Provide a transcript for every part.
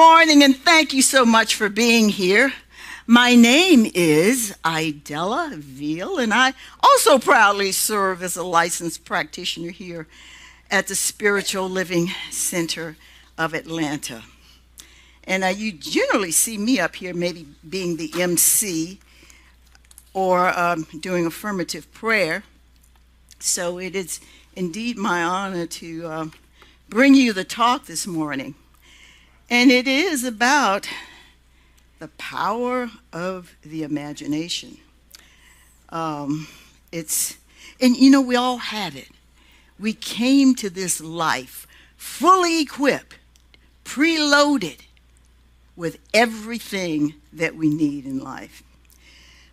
morning, and thank you so much for being here. My name is Idella Veal, and I also proudly serve as a licensed practitioner here at the Spiritual Living Center of Atlanta. And you generally see me up here maybe being the MC or doing affirmative prayer. So it is indeed my honor to bring you the talk this morning. And it is about the power of the imagination. And we all have it. We came to this life fully equipped, preloaded with everything that we need in life.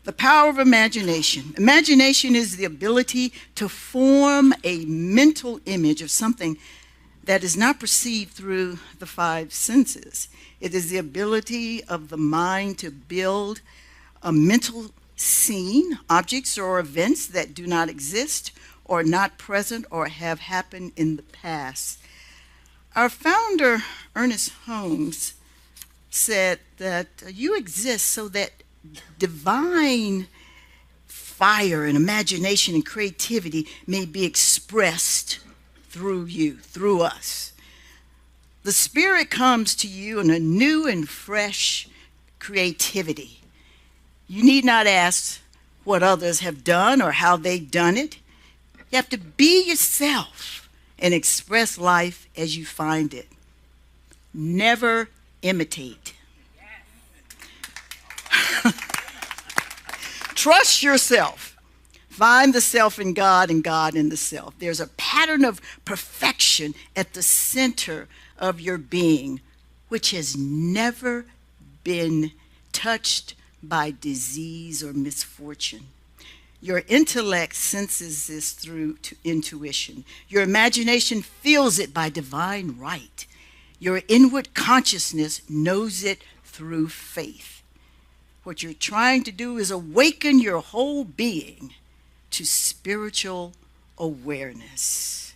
The power of imagination. Imagination is the ability to form a mental image of something that is not perceived through the five senses. It is the ability of the mind to build a mental scene, objects or events that do not exist or not present or have happened in the past. Our founder, Ernest Holmes, said that you exist so that divine fire and imagination and creativity may be expressed through you, through us. The Spirit comes to you in a new and fresh creativity. You need not ask what others have done or how they've done it. You have to be yourself and express life as you find it. Never imitate. Trust yourself. Find the self in God and God in the self. There's a pattern of perfection at the center of your being, which has never been touched by disease or misfortune. Your intellect senses this through intuition. Your imagination feels it by divine right. Your inward consciousness knows it through faith. What you're trying to do is awaken your whole being to spiritual awareness.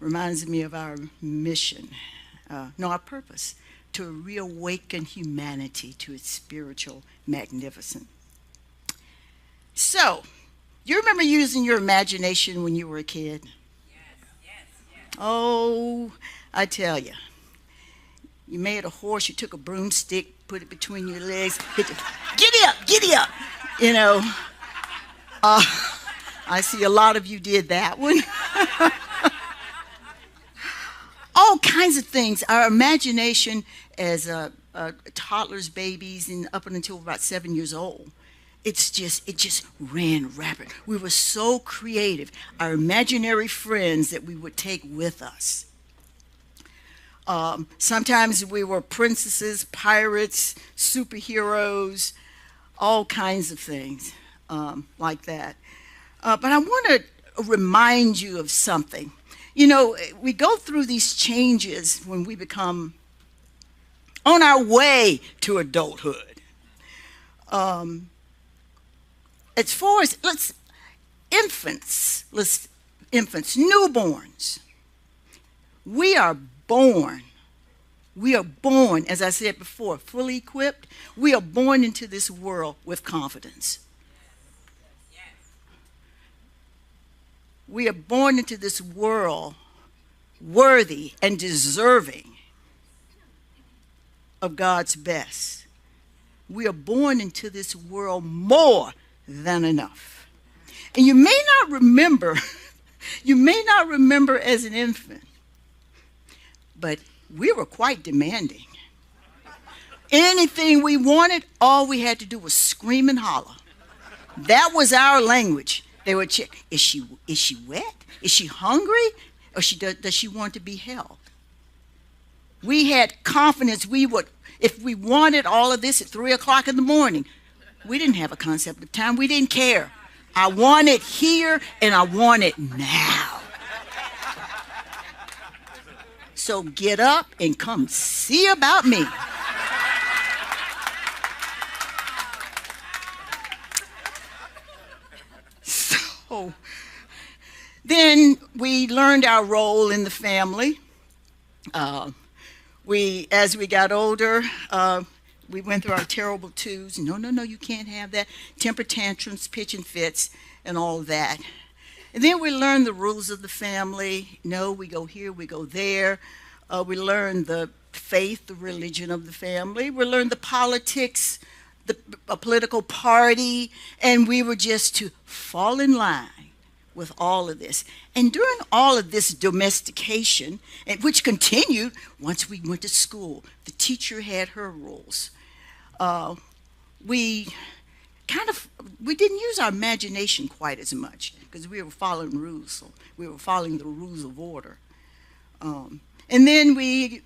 Reminds me of our mission, our purpose, to reawaken humanity to its spiritual magnificence. So, you remember using your imagination when you were a kid? Yes. Oh, I tell you. You made a horse, you took a broomstick, put it between your legs, giddy up, you know. I see a lot of you did that one. All kinds of things. Our imagination as toddlers, babies, and up until about 7 years old, it just ran rapid. We were so creative. Our imaginary friends that we would take with us. Sometimes we were princesses, pirates, superheroes, all kinds of things like that. But I want to remind you of something. You know, we go through these changes when we become on our way to adulthood. As far as infants, newborns, we are born, as I said before, fully equipped. We are born into this world with confidence. We are born into this world worthy and deserving of God's best. We are born into this world more than enough. And you may not remember as an infant, but we were quite demanding. Anything we wanted, all we had to do was scream and holler. That was our language. They would check, is she wet? Is she hungry? Or does she want to be held? We had confidence. If we wanted all of this at 3 o'clock in the morning, we didn't have a concept of time. We didn't care. I want it here and I want it now. So get up and come see about me. So then we learned our role in the family. As we got older, we went through our terrible twos. No, no, no, you can't have that. Temper tantrums, pitching fits, and all of that. And then we learned the rules of the family. No, we go here, we go there. We learned the faith, the religion of the family. We learned the politics, a political party, and we were just to fall in line with all of this. And during all of this domestication, and which continued once we went to school, the teacher had her rules. We didn't use our imagination quite as much because we were following rules. So we were following the rules of order. And then we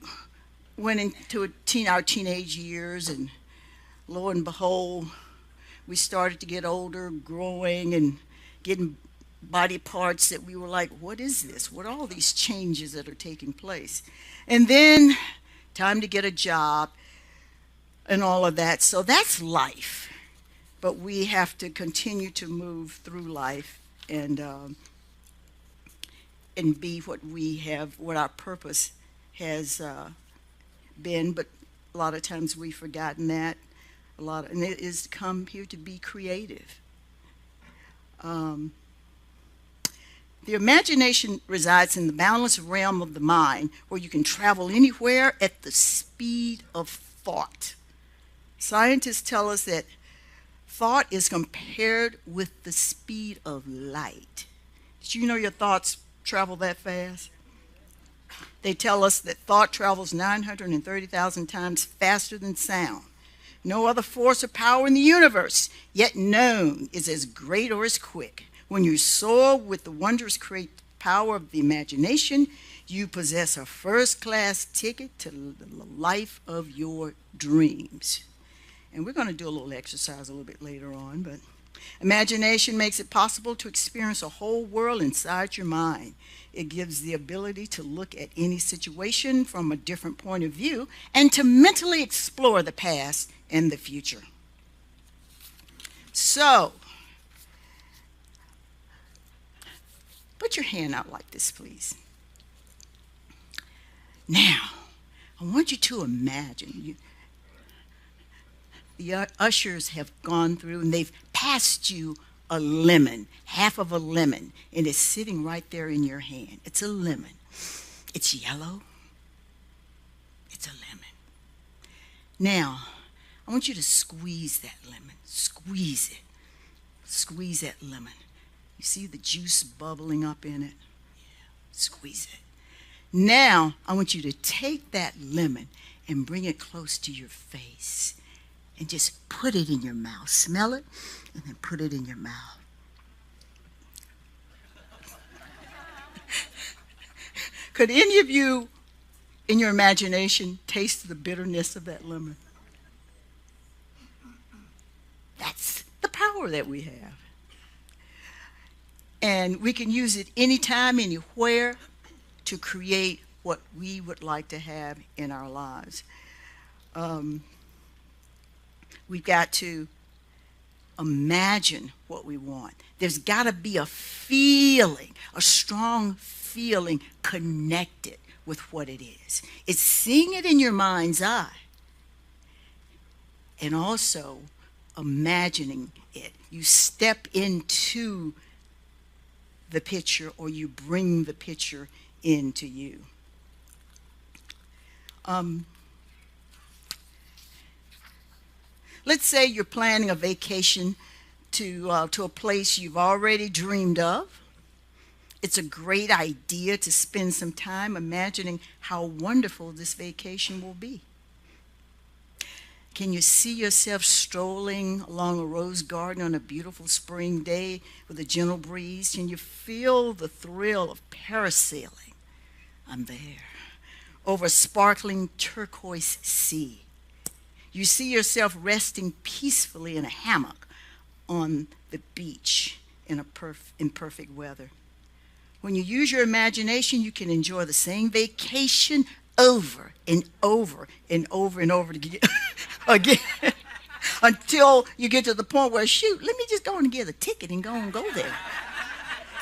went into our teenage years, and lo and behold, we started to get older, growing, and getting body parts that we were like, what is this? What are all these changes that are taking place? And then time to get a job and all of that. So that's life. But we have to continue to move through life and be what our purpose has been. But a lot of times we've forgotten that. And it is come here to be creative. The imagination resides in the boundless realm of the mind, where you can travel anywhere at the speed of thought. Scientists tell us that thought is compared with the speed of light. Did you know your thoughts travel that fast? They tell us that thought travels 930,000 times faster than sound. No other force or power in the universe yet known is as great or as quick. When you soar with the wondrous creative power of the imagination, you possess a first-class ticket to the life of your dreams. And we're going to do a little exercise a little bit later on, but imagination makes it possible to experience a whole world inside your mind. It gives the ability to look at any situation from a different point of view and to mentally explore the past and the future. So, put your hand out like this, please. Now, I want you to imagine. The ushers have gone through and they've passed you a lemon, half of a lemon, and it's sitting right there in your hand. It's a lemon. It's yellow. It's a lemon. Now, I want you to squeeze that lemon. Squeeze it. Squeeze that lemon. You see the juice bubbling up in it? Yeah, squeeze it. Now, I want you to take that lemon and bring it close to your face and just put it in your mouth. Smell it and then put it in your mouth. Could any of you, in your imagination, taste the bitterness of that lemon? That's the power that we have. And we can use it anytime, anywhere, to create what we would like to have in our lives. We've got to imagine what we want. There's got to be a feeling, a strong feeling connected with what it is. It's seeing it in your mind's eye and also imagining it. You step into the picture, or you bring the picture into you. Let's say you're planning a vacation to a place you've already dreamed of. It's a great idea to spend some time imagining how wonderful this vacation will be. Can you see yourself strolling along a rose garden on a beautiful spring day with a gentle breeze? Can you feel the thrill of parasailing? I'm there. Over a sparkling turquoise sea. You see yourself resting peacefully in a hammock on the beach in perfect weather. When you use your imagination, you can enjoy the same vacation over and over and over and over again until you get to the point where, shoot, let me just go and get a ticket and go there.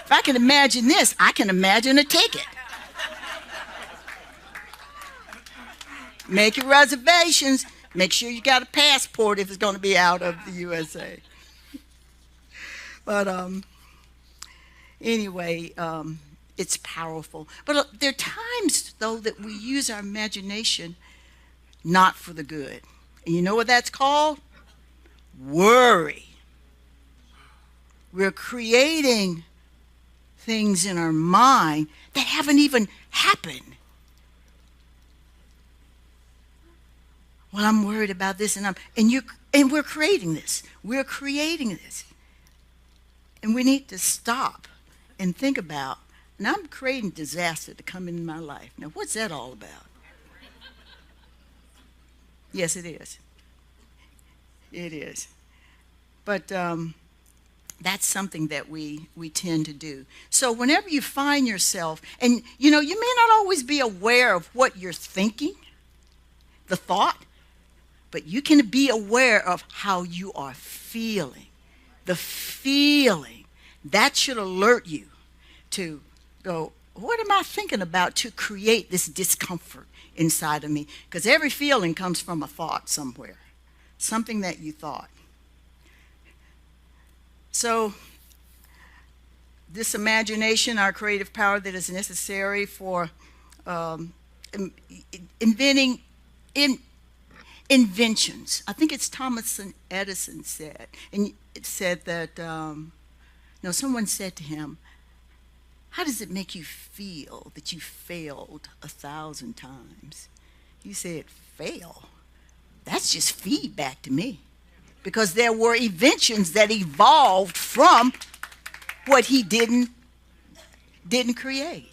If I can imagine this, I can imagine a ticket. Make your reservations. Make sure you got a passport if it's going to be out of the USA. But anyway, it's powerful. But there are times, though, that we use our imagination not for the good. And you know what that's called? Worry. We're creating things in our mind that haven't even happened. Well, I'm worried about this, and we're creating this. We're creating this. And we need to stop and think about, and I'm creating disaster to come in my life. Now, what's that all about? Yes, it is. It is. But that's something that we tend to do. So whenever you find yourself, and you may not always be aware of what you're thinking, the thought, but you can be aware of how you are feeling. The feeling. That should alert you to go, what am I thinking about to create this discomfort inside of me? Because every feeling comes from a thought somewhere. Something that you thought. So this imagination, our creative power that is necessary for inventing inventions. I think it's Thomas Edison said, and it said that, someone said to him, how does it make you feel that you failed 1,000 times? He said, fail? That's just feedback to me. Because there were inventions that evolved from what he didn't create.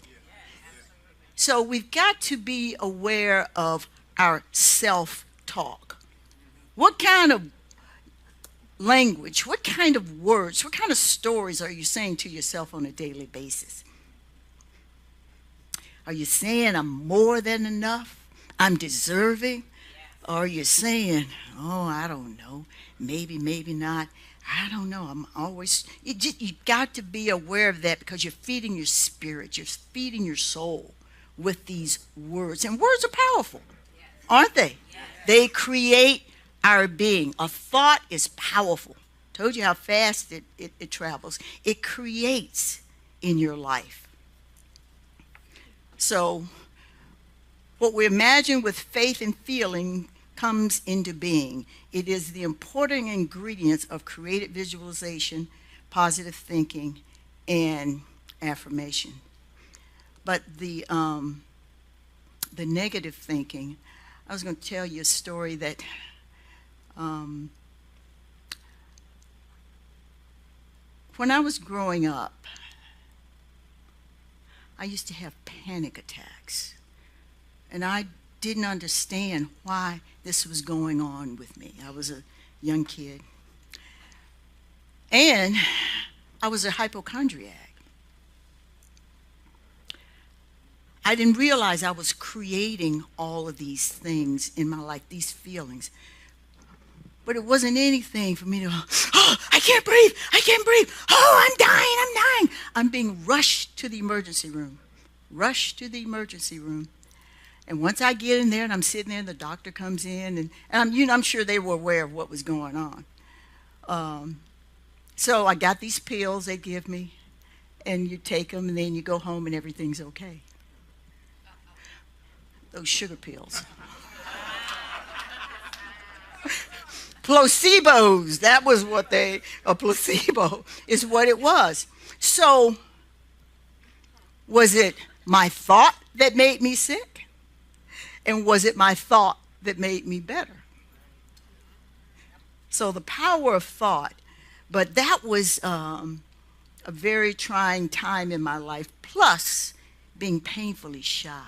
So we've got to be aware of our self-talk. What kind of language, what kind of words, what kind of stories are you saying to yourself on a daily basis? Are you saying I'm more than enough? I'm deserving? Or are you saying, oh, I don't know, maybe, maybe not. I don't know. I'm always, you've got to be aware of that because you're feeding your spirit. You're feeding your soul with these words. And words are powerful, aren't they? They create our being. A thought is powerful. Told you how fast it travels. It creates in your life. So what we imagine with faith and feeling comes into being. It is the important ingredients of creative visualization, positive thinking, and affirmation. But the negative thinking, I was going to tell you a story that when I was growing up, I used to have panic attacks. And I didn't understand why this was going on with me. I was a young kid. And I was a hypochondriac. I didn't realize I was creating all of these things in my life, these feelings. But it wasn't anything for me to, oh, I can't breathe, I can't breathe. Oh, I'm dying. I'm being rushed to the emergency room. Rushed to the emergency room. And once I get in there and I'm sitting there and the doctor comes in, and I'm sure they were aware of what was going on. So I got these pills they give me, and you take them and then you go home and everything's okay. Those sugar pills. Placebos, that was what a placebo is what it was. So was it my thought that made me sick? And was it my thought that made me better? So the power of thought, but that was a very trying time in my life, plus being painfully shy.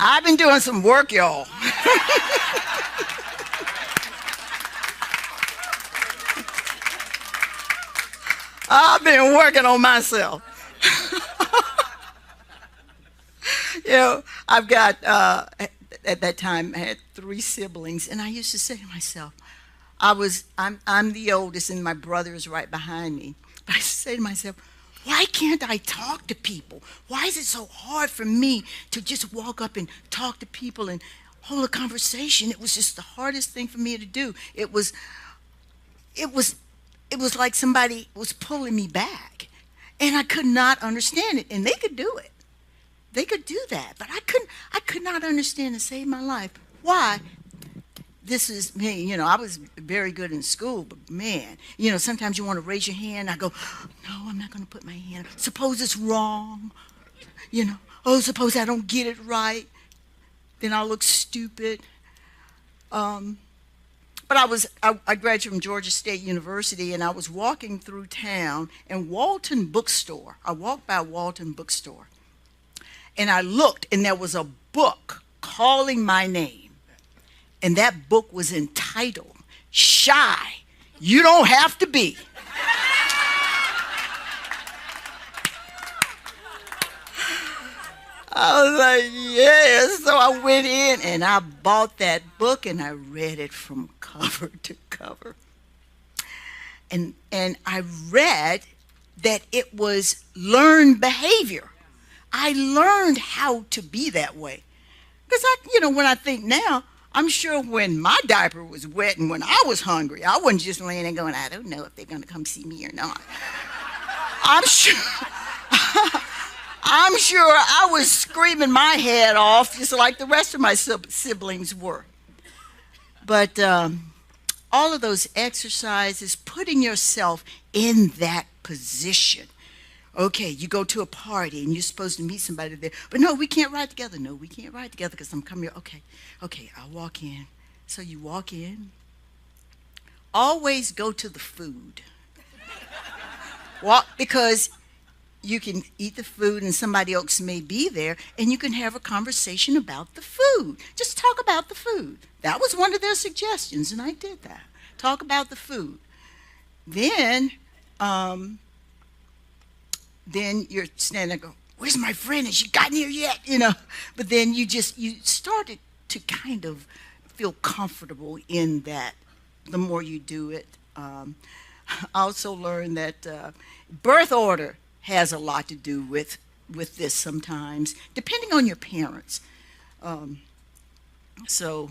I've been doing some work, y'all. I've been working on myself. I've got, at that time, I had 3 siblings, and I used to say to myself, I'm the oldest, and my brother is right behind me. But I say to myself, why can't I talk to people? Why is it so hard for me to just walk up and talk to people and hold a conversation? It was just the hardest thing for me to do. It was like somebody was pulling me back, and I could not understand it. And they could do it. They could do that, but I could not understand to save my life. Why? This is me. You know, I was very good in school, but man, you know, sometimes you want to raise your hand. I go, no, I'm not going to put my hand up. Suppose it's wrong. You know, oh, suppose I don't get it right. Then I'll look stupid. But I graduated from Georgia State University, and I was walking through town, and Walton Bookstore. I walked by Walton Bookstore, and I looked, and there was a book calling my name. And that book was entitled, Shy, You Don't Have to Be. I was like, yes. So I went in and I bought that book and I read it from cover to cover. And I read that it was learned behavior. I learned how to be that way. Because when I think now, I'm sure when my diaper was wet and when I was hungry, I wasn't just laying there going, I don't know if they're going to come see me or not. I'm sure I was screaming my head off just like the rest of my siblings were. But all of those exercises, putting yourself in that position. Okay, you go to a party and you're supposed to meet somebody there. But no, we can't ride together. No, we can't ride together because I'm coming here. Okay, I'll walk in. So you walk in. Always go to the food. Because you can eat the food and somebody else may be there and you can have a conversation about the food. Just talk about the food. That was one of their suggestions, and I did that. Talk about the food. Then you're standing there going, where's my friend? Has she gotten here yet? But then you started to kind of feel comfortable in that the more you do it. I also learned that birth order has a lot to do with this sometimes, depending on your parents. So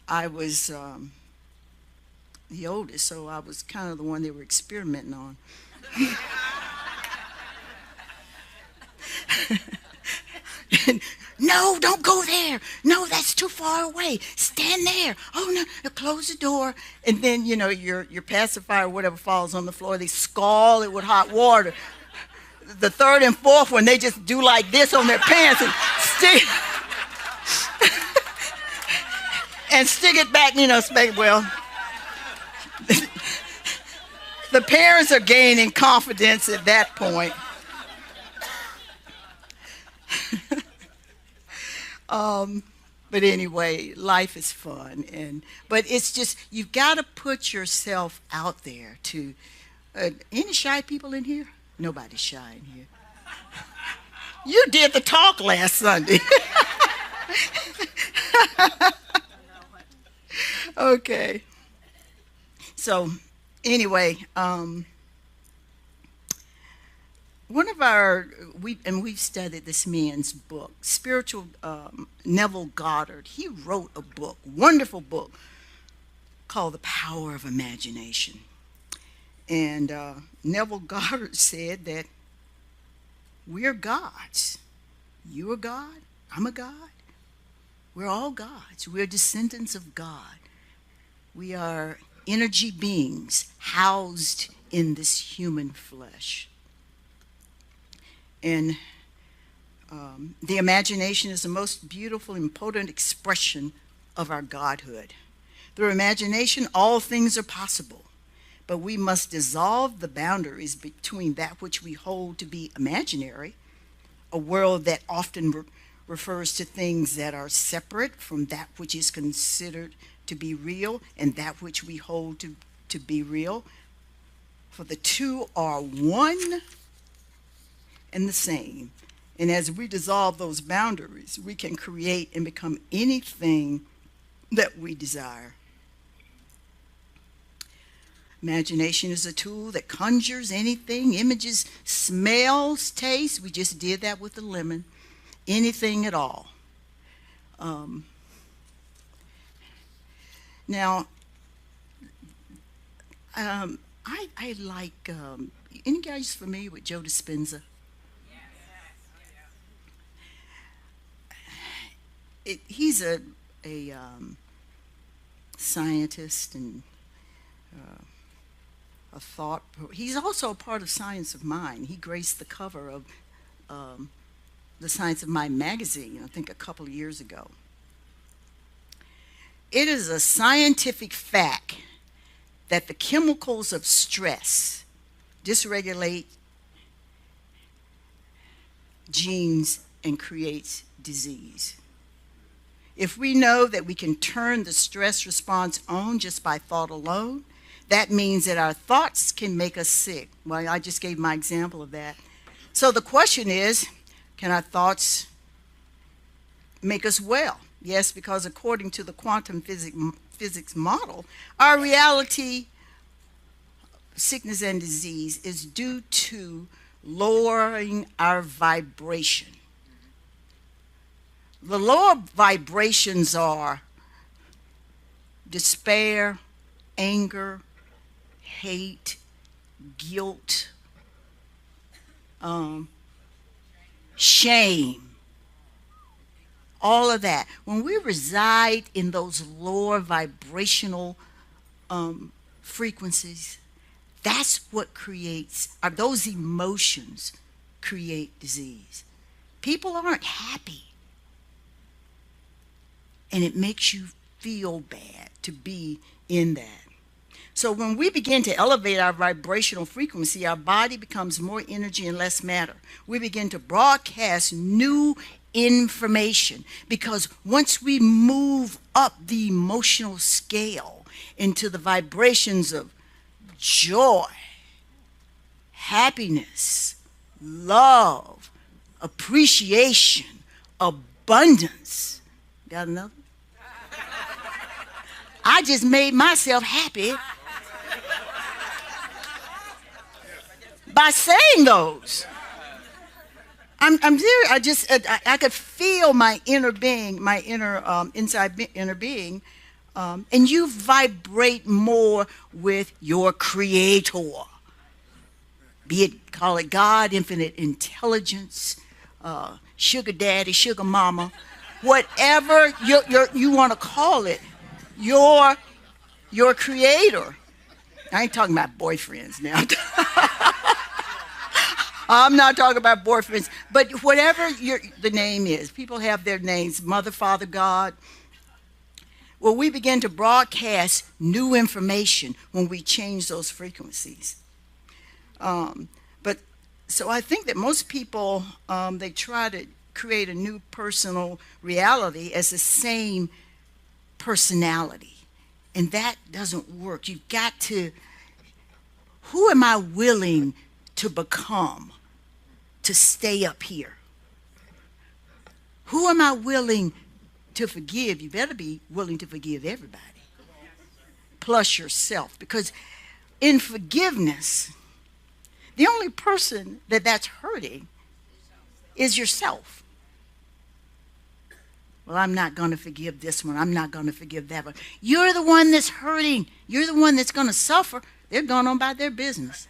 I was the oldest, so I was kind of the one they were experimenting on. No, don't go there. No, that's too far away. Stand there. Oh, no, close the door. And then, your pacifier or whatever falls on the floor. They scald it with hot water. The third and fourth one, they just do like this on their pants and stick it back, well. The parents are gaining confidence at that point. But anyway, life is fun, but it's just you've got to put yourself out there to. Any shy people in here? Nobody's shy in here. You did the talk last Sunday. Okay. So anyway, one of we've studied this man's book, Spiritual Neville Goddard. He wrote a book, wonderful book, called The Power of Imagination. And Neville Goddard said that we're gods. You're a god. I'm a god. We're all gods. We're descendants of God. We are energy beings housed in this human flesh. And the imagination is the most beautiful and potent expression of our godhood. Through imagination, all things are possible, but we must dissolve the boundaries between that which we hold to be imaginary, a world that often refers to things that are separate from that which is considered to be real, and that which we hold to be real. For the two are one and the same. And as we dissolve those boundaries, we can create and become anything that we desire. Imagination is a tool that conjures anything, images, smells, tastes. We just did that with the lemon. Anything at all. Now, I like, any guys familiar with Joe Dispenza? He's a scientist and a thought. He's also a part of Science of Mind. He graced the cover of the Science of Mind magazine, I think a couple of years ago. It is a scientific fact that the chemicals of stress dysregulate genes and creates disease. If we know that we can turn the stress response on just by thought alone, that means that our thoughts can make us sick. Well, I just gave my example of that. So the question is, can our thoughts make us well? Yes, because according to the quantum physics model, our reality, sickness and disease, is due to lowering our vibration. The lower vibrations are despair, anger, hate, guilt, shame, all of that. When we reside in those lower vibrational frequencies, that's what creates, those emotions create disease. People aren't happy. And it makes you feel bad to be in that. So when we begin to elevate our vibrational frequency, our body becomes more energy and less matter. We begin to broadcast new information, because once we move up the emotional scale into the vibrations of joy, happiness, love, appreciation, abundance. Got another? I just made myself happy by saying those. I'm serious. I could feel my inner being, my inner inner being, and you vibrate more with your Creator. Be it, call it God, infinite intelligence, sugar daddy, sugar mama, whatever you want to call it, your Creator. I ain't talking about boyfriends now. I'm not talking about boyfriends, but whatever the name is. People have their names, Mother, Father, God. Well, we begin to broadcast new information when we change those frequencies. So I think that most people, they try to create a new personal reality as the same personality. And that doesn't work. You've got to, who am I willing to become to stay up here? Who am I willing to forgive? You better be willing to forgive everybody, plus yourself. Because in forgiveness, the only person that's hurting is yourself. Well, I'm not going to forgive this one. I'm not going to forgive that one. You're the one that's hurting. You're the one that's going to suffer. They're going on about their business.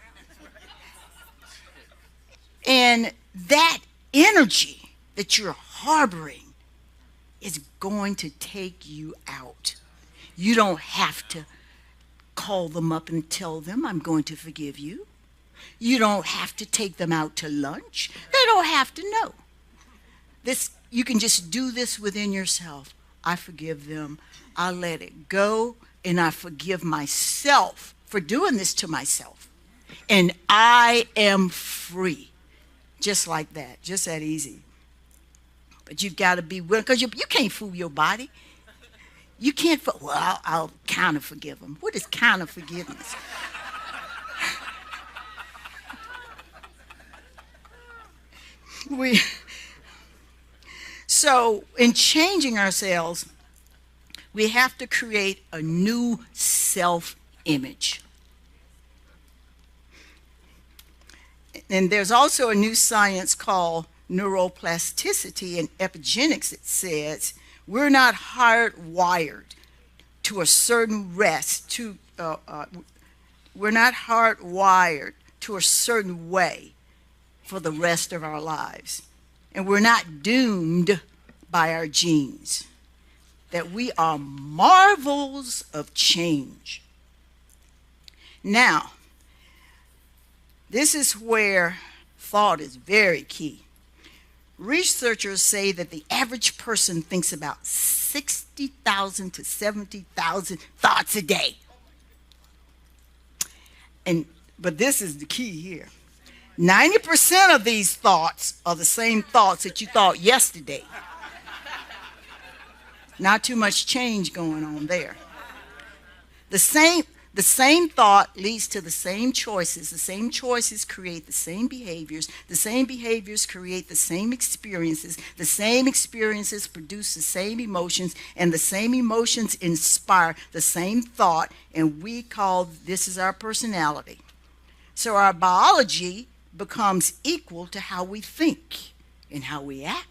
And that energy that you're harboring is going to take you out. You don't have to call them up and tell them, I'm going to forgive you. You don't have to take them out to lunch. They don't have to know. You can just do this within yourself. I forgive them. I let it go. And I forgive myself for doing this to myself. And I am free. Just like that. Just that easy. But you've got to be willing, because you can't fool your body. You can't, well, I'll kind of forgive them. What is kind of forgiveness? So in changing ourselves, we have to create a new self-image. And there's also a new science called neuroplasticity and epigenetics that says we're not hardwired to a certain we're not hardwired to a certain way for the rest of our lives. And we're not doomed by our genes. That we are marvels of change. Now, this is where thought is very key. Researchers say that the average person thinks about 60,000 to 70,000 thoughts a day. But this is the key here. 90% of these thoughts are the same thoughts that you thought yesterday. Not too much change going on there. The same thought leads to the same choices. The same choices create the same behaviors. The same behaviors create the same experiences. The same experiences produce the same emotions, and the same emotions inspire the same thought, and we call this is our personality. So our biology becomes equal to how we think and how we act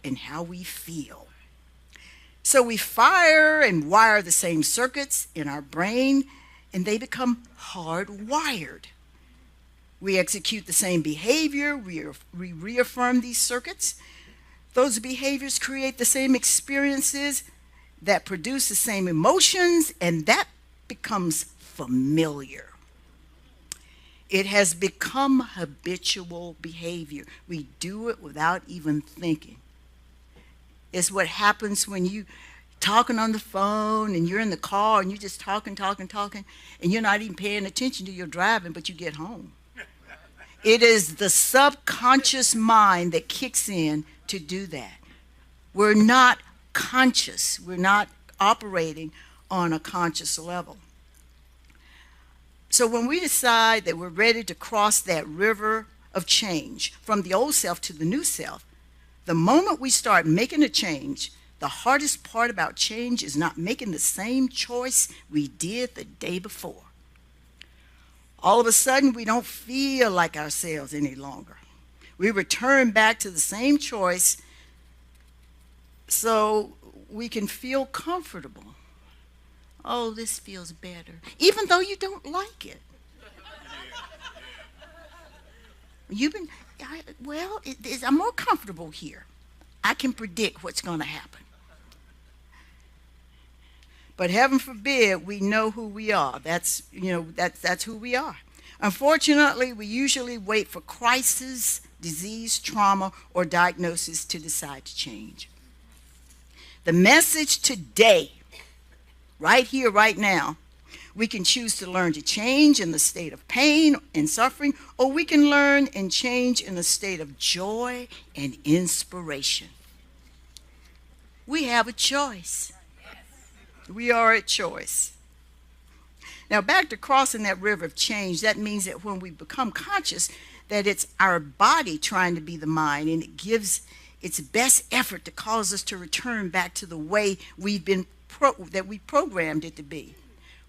and how we feel. So we fire and wire the same circuits in our brain, and they become hardwired. We execute the same behavior. We reaffirm these circuits. Those behaviors create the same experiences that produce the same emotions, and that becomes familiar. It has become habitual behavior. We do it without even thinking. It's what happens when you talking on the phone and you're in the car and you're just talking, and you're not even paying attention to your driving, but you get home. It is the subconscious mind that kicks in to do that. We're not conscious. We're not operating on a conscious level. So when we decide that we're ready to cross that river of change from the old self to the new self, the moment we start making a change, the hardest part about change is not making the same choice we did the day before. All of a sudden, we don't feel like ourselves any longer. We return back to the same choice so we can feel comfortable. Oh, this feels better, even though you don't like it. I'm more comfortable here. I can predict what's going to happen. But heaven forbid we know who we are. That's who we are. Unfortunately, we usually wait for crisis, disease, trauma, or diagnosis to decide to change. The message today, right here, right now, we can choose to learn to change in the state of pain and suffering, or we can learn and change in a state of joy and inspiration. We have a choice. We are at choice. Now, back to crossing that river of change, that means that when we become conscious, that it's our body trying to be the mind, and it gives its best effort to cause us to return back to the way that we programmed it to be.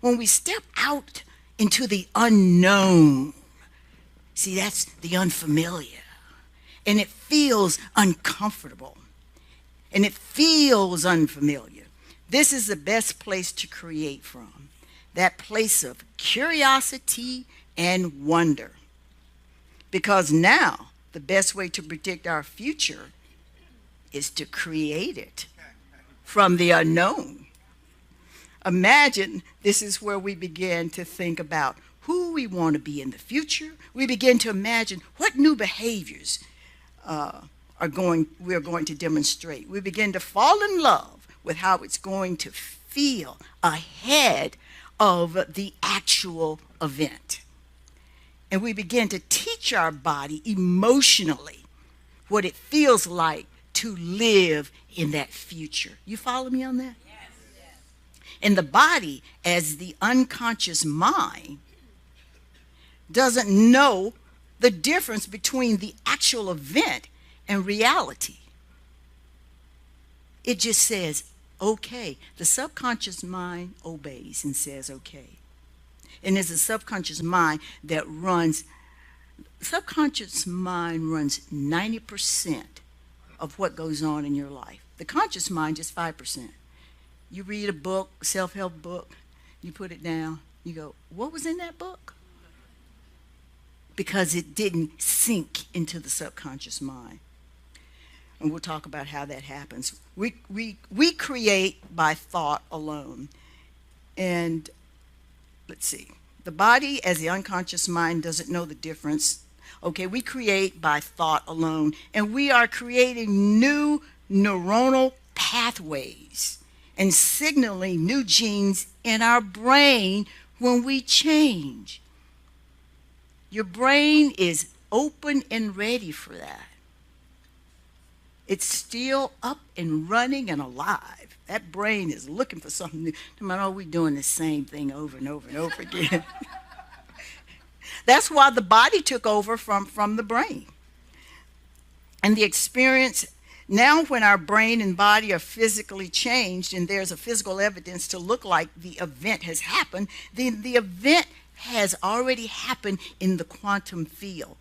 When we step out into the unknown, see, that's the unfamiliar, and it feels uncomfortable, and it feels unfamiliar. This is the best place to create from, that place of curiosity and wonder. Because now, the best way to predict our future is to create it from the unknown. Imagine this is where we begin to think about who we want to be in the future. We begin to imagine what new behaviors we're going to demonstrate. We begin to fall in love with how it's going to feel ahead of the actual event. And we begin to teach our body emotionally what it feels like to live in that future. You follow me on that? Yes. And the body, as the unconscious mind, doesn't know the difference between the actual event and reality. It just says, okay. The subconscious mind obeys and says, okay. And it's the subconscious mind that runs subconscious mind runs 90% of what goes on in your life. The conscious mind just 5%. You read a book, self-help book, you put it down, you go, what was in that book? Because it didn't sink into the subconscious mind. And we'll talk about how that happens. We create by thought alone. And let's see. The body, as the unconscious mind, doesn't know the difference. Okay, we create by thought alone. And we are creating new neuronal pathways and signaling new genes in our brain when we change. Your brain is open and ready for that. It's still up and running and alive. That brain is looking for something new. No matter, we're doing the same thing over and over and over again. That's why the body took over from the brain. And the experience, now when our brain and body are physically changed and there's a physical evidence to look like the event has happened, then the event has already happened in the quantum field.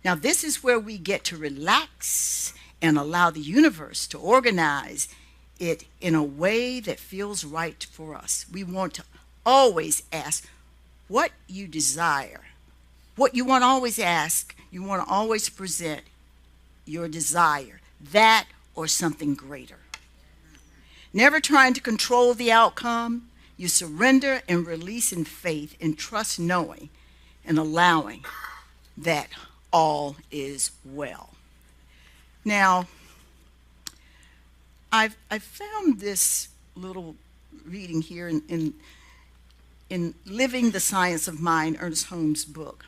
Now this is where we get to relax and allow the universe to organize it in a way that feels right for us. We want to always ask what you desire. What you want to always ask, you want to always present your desire, that or something greater. Never trying to control the outcome. You surrender and release in faith and trust, knowing and allowing that all is well. Now, I've found this little reading here in Living the Science of Mind, Ernest Holmes' book,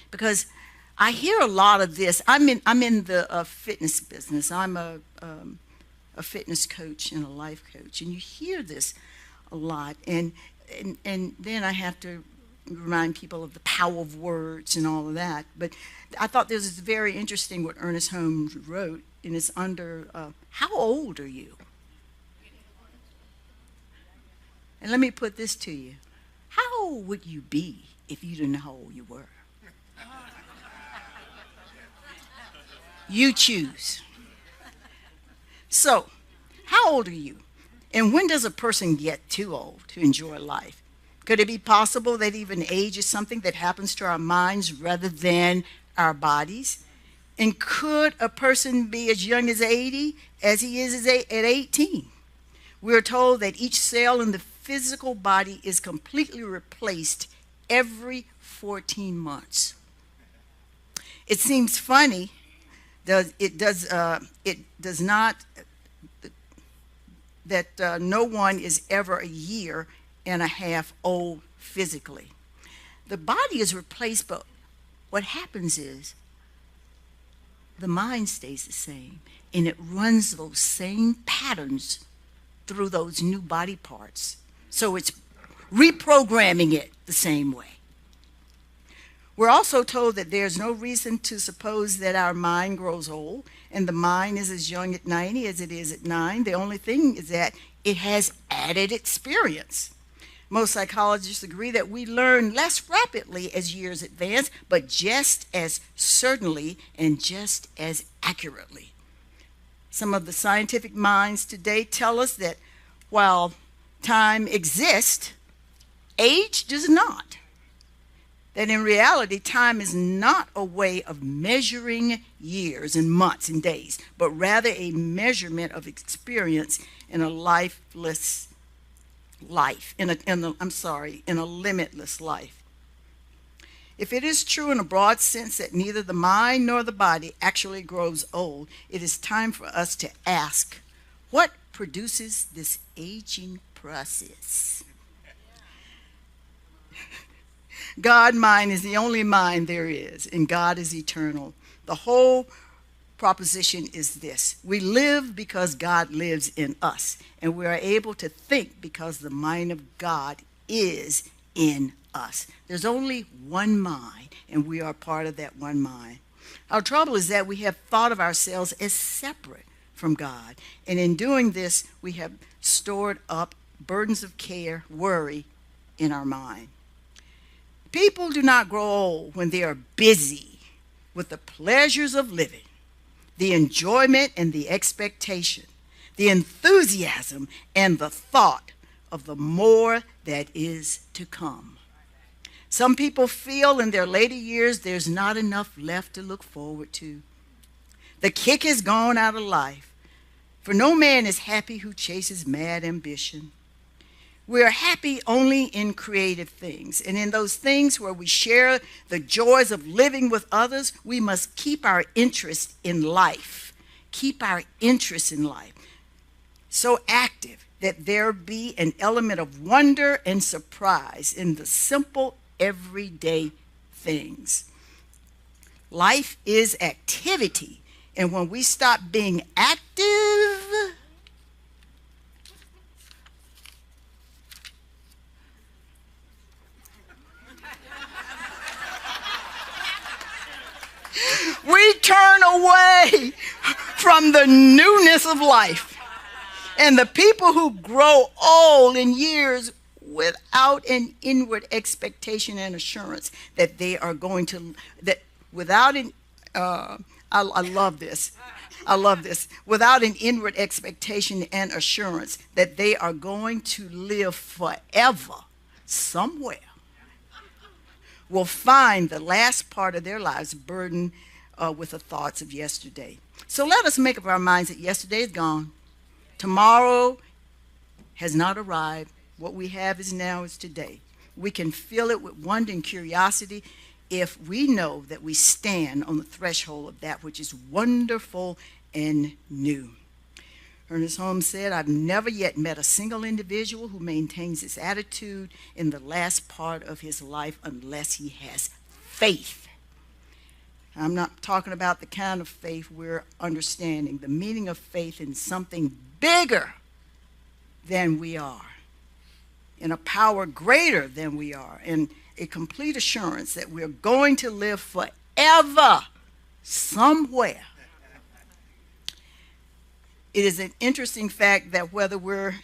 because I hear a lot of this. I'm in the fitness business. I'm a fitness coach and a life coach, and you hear this a lot. And then I have to remind people of the power of words and all of that. But I thought this was very interesting what Ernest Holmes wrote, and it's under, how old are you? And let me put this to you. How old would you be if you didn't know how old you were? You choose. So, how old are you? And when does a person get too old to enjoy life? Could it be possible that even age is something that happens to our minds rather than our bodies? And could a person be as young as 80 as he is at 18? We're told that each cell in the physical body is completely replaced every 14 months. It seems funny. It does not, that no one is ever a year and a half old physically. The body is replaced, but what happens is the mind stays the same, and it runs those same patterns through those new body parts. So it's reprogramming it the same way. We're also told that there's no reason to suppose that our mind grows old, and the mind is as young at 90 as it is at 9. The only thing is that it has added experience. Most psychologists agree that we learn less rapidly as years advance, but just as certainly and just as accurately. Some of the scientific minds today tell us that while time exists, age does not. That in reality, time is not a way of measuring years and months and days, but rather a measurement of experience in a lifeless life, in a limitless life. If it is true in a broad sense that neither the mind nor the body actually grows old, it is time for us to ask, what produces this aging process? God mind is the only mind there is, and God is eternal. The whole proposition is this: we live because God lives in us, and we are able to think because the mind of God is in us. There's only one mind, and we are part of that one mind. Our trouble is that we have thought of ourselves as separate from God, and in doing this, we have stored up burdens of care, worry in our mind. People do not grow old when they are busy with the pleasures of living, the enjoyment and the expectation, the enthusiasm and the thought of the more that is to come. Some people feel in their later years there's not enough left to look forward to. The kick is gone out of life, for no man is happy who chases mad ambition. We are happy only in creative things, and in those things where we share the joys of living with others, we must keep our interest in life. Keep our interest in life so active that there be an element of wonder and surprise in the simple, everyday things. Life is activity, and when we stop being active, we turn away from the newness of life. And the people who grow old in years without an inward expectation and assurance that they are going to, that without an, I love this. I love this. Without an inward expectation and assurance that they are going to live forever somewhere, will find the last part of their lives burdened with the thoughts of yesterday. So let us make up our minds that yesterday is gone. Tomorrow has not arrived. What we have is now is today. We can fill it with wonder and curiosity if we know that we stand on the threshold of that which is wonderful and new. Ernest Holmes said, "I've never yet met a single individual who maintains this attitude in the last part of his life unless he has faith." I'm not talking about the kind of faith we're understanding, the meaning of faith in something bigger than we are, in a power greater than we are, and a complete assurance that we're going to live forever somewhere. It is an interesting fact that whether we're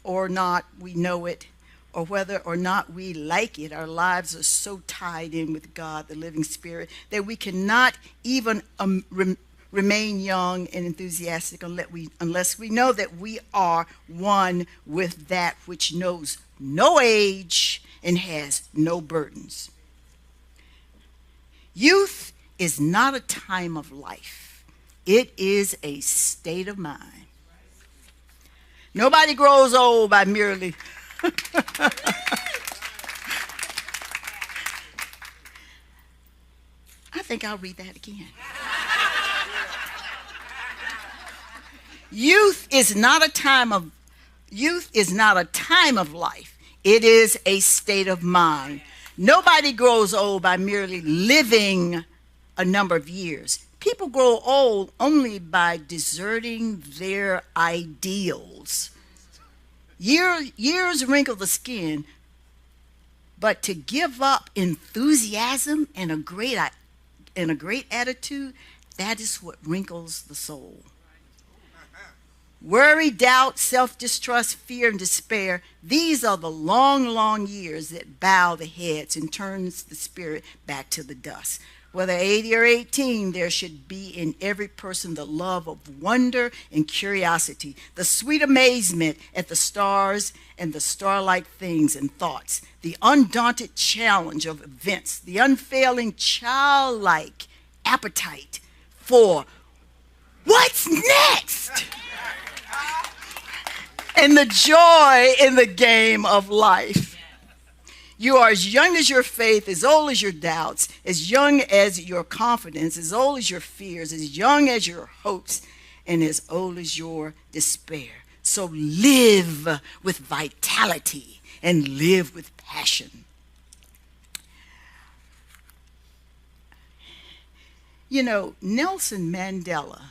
or not we know it, or whether or not we like it, our lives are so tied in with God, the living Spirit, that we cannot even remain young and enthusiastic unless we know that we are one with that which knows no age and has no burdens. Youth is not a time of life. It is a state of mind. Nobody grows old by merely I think I'll read that again. Youth is not a time of life. It is a state of mind. Nobody grows old by merely living a number of years. People grow old only by deserting their ideals. Years wrinkle the skin, but to give up enthusiasm and a great attitude, that is what wrinkles the soul. Worry, doubt, self-distrust, fear, and despair, these are the long, long years that bow the heads and turns the spirit back to the dust. Whether 80 or 18, there should be in every person the love of wonder and curiosity, the sweet amazement at the stars and the star-like things and thoughts, the undaunted challenge of events, the unfailing childlike appetite for what's next, and the joy in the game of life. You are as young as your faith, as old as your doubts, as young as your confidence, as old as your fears, as young as your hopes, and as old as your despair. So live with vitality and live with passion. You know, Nelson Mandela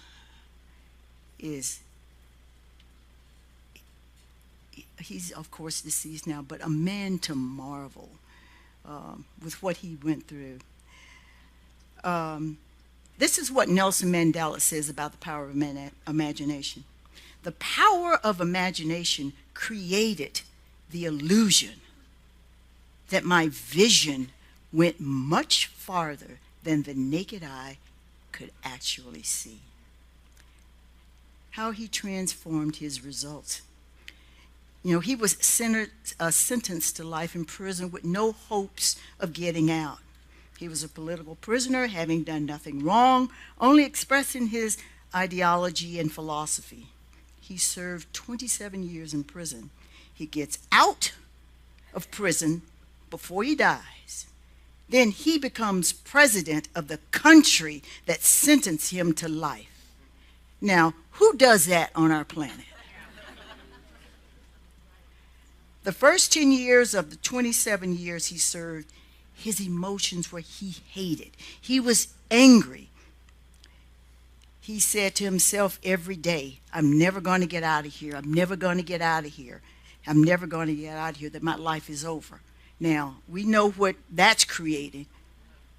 he's of course deceased now, but a man to marvel with what he went through. This is what Nelson Mandela says about the power of imagination. The power of imagination created the illusion that my vision went much farther than the naked eye could actually see. How he transformed his results. You know, he was sentenced to life in prison with no hopes of getting out. He was a political prisoner, having done nothing wrong, only expressing his ideology and philosophy. He served 27 years in prison. He gets out of prison before he dies. Then he becomes president of the country that sentenced him to life. Now, who does that on our planet? The first 10 years of the 27 years he served, his emotions were he hated. He was angry. He said to himself every day, I'm never going to get out of here. I'm never going to get out of here. I'm never going to get out of here, that my life is over. Now, we know what that's created.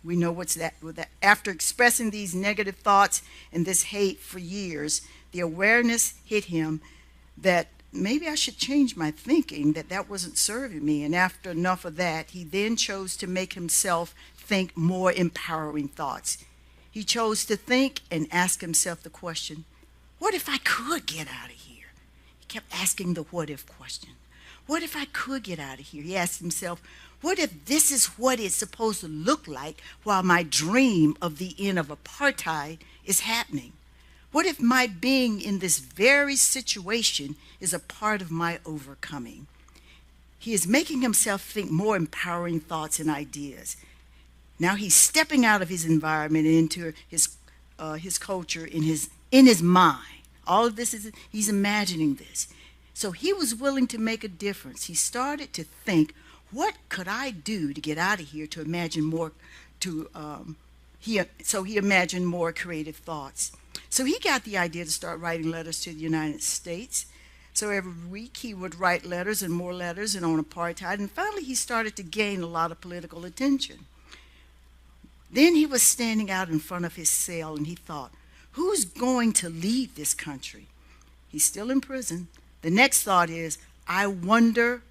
We know what's that. After expressing these negative thoughts and this hate for years, the awareness hit him that maybe I should change my thinking, that wasn't serving me. And after enough of that, he then chose to make himself think more empowering thoughts. He chose to think and ask himself the question, what if I could get out of here? He kept asking the what if question. What if I could get out of here? He asked himself, what if this is what it's supposed to look like while my dream of the end of apartheid is happening? What if my being in this very situation is a part of my overcoming? He is making himself think more empowering thoughts and ideas. Now he's stepping out of his environment and into his culture, in his mind. All of this he's imagining this. So he was willing to make a difference. He started to think, what could I do to get out of here, to imagine more, so he imagined more creative thoughts. So he got the idea to start writing letters to the United States. So every week he would write letters and more letters and on apartheid. And finally he started to gain a lot of political attention. Then he was standing out in front of his cell and he thought, who's going to lead this country? He's still in prison. The next thought is, I wonder,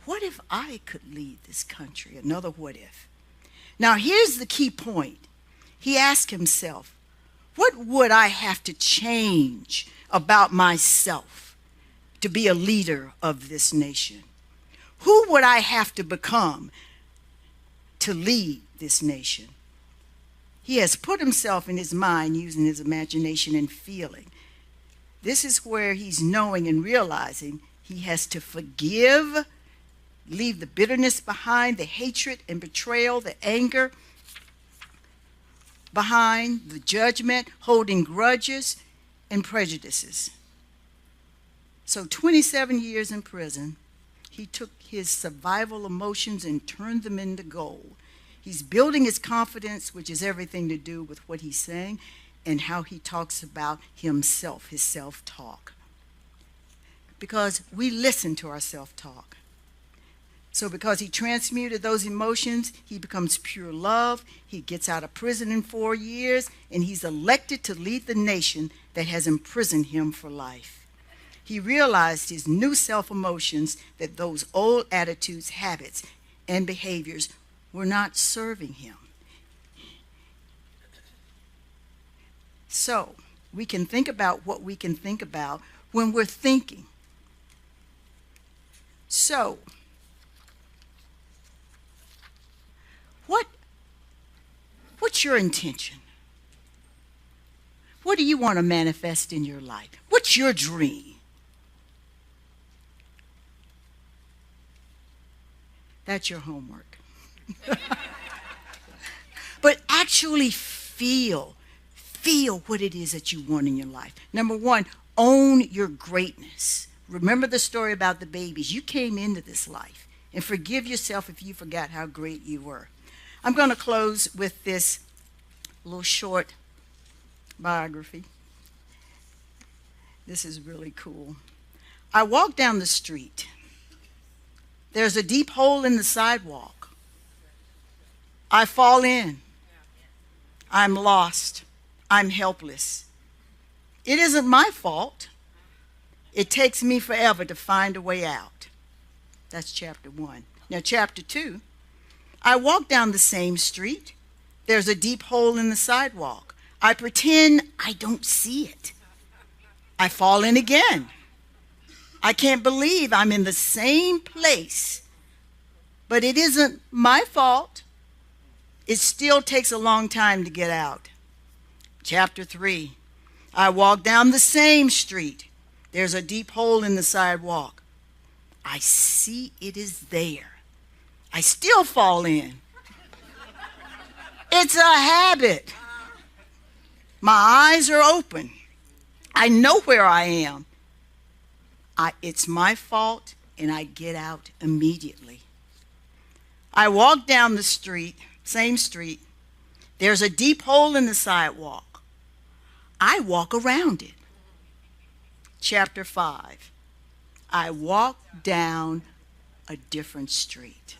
what if I could lead this country? Another what if. Now here's the key point. He asked himself, what would I have to change about myself to be a leader of this nation? Who would I have to become to lead this nation? He has put himself in his mind using his imagination and feeling. This is where he's knowing and realizing he has to forgive, leave the bitterness behind, the hatred and betrayal, the anger behind, the judgment, holding grudges and prejudices. So 27 years in prison, he took his survival emotions and turned them into gold. He's building his confidence, which is everything to do with what he's saying and how he talks about himself, his self-talk. Because we listen to our self-talk. So because he transmuted those emotions, he becomes pure love. He gets out of prison in 4 years, and he's elected to lead the nation that has imprisoned him for life. He realized his new self-emotions, that those old attitudes, habits, and behaviors were not serving him. So we can think about what we can think about when we're thinking. So what's your intention? What do you want to manifest in your life? What's your dream? That's your homework. But actually feel what it is that you want in your life. Number one, own your greatness. Remember the story about the babies. You came into this life, and forgive yourself if you forgot how great you were. I'm going to close with this little short biography. This is really cool. I walk down the street. There's a deep hole in the sidewalk. I fall in. I'm lost. I'm helpless. It isn't my fault. It takes me forever to find a way out. That's chapter 1. Now, chapter 2, I walk down the same street. There's a deep hole in the sidewalk. I pretend I don't see it. I fall in again. I can't believe I'm in the same place. But it isn't my fault. It still takes a long time to get out. Chapter 3, I walk down the same street. There's a deep hole in the sidewalk. I see it is there. I still fall in. It's a habit. My eyes are open. I know where I am. It's my fault, and I get out immediately. I walk down the street, same street. There's a deep hole in the sidewalk. I walk around it. Chapter 5, I walk down a different street.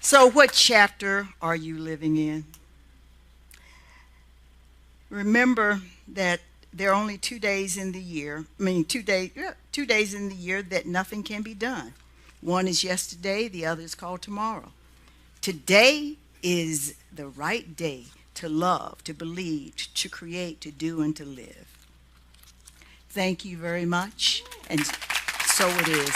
So what chapter are you living in? Remember that there are only 2 days in the year, 2 days in the year that nothing can be done. One is yesterday, the other is called tomorrow. Today is the right day to love, to believe, to create, to do, and to live. Thank you very much, and so it is.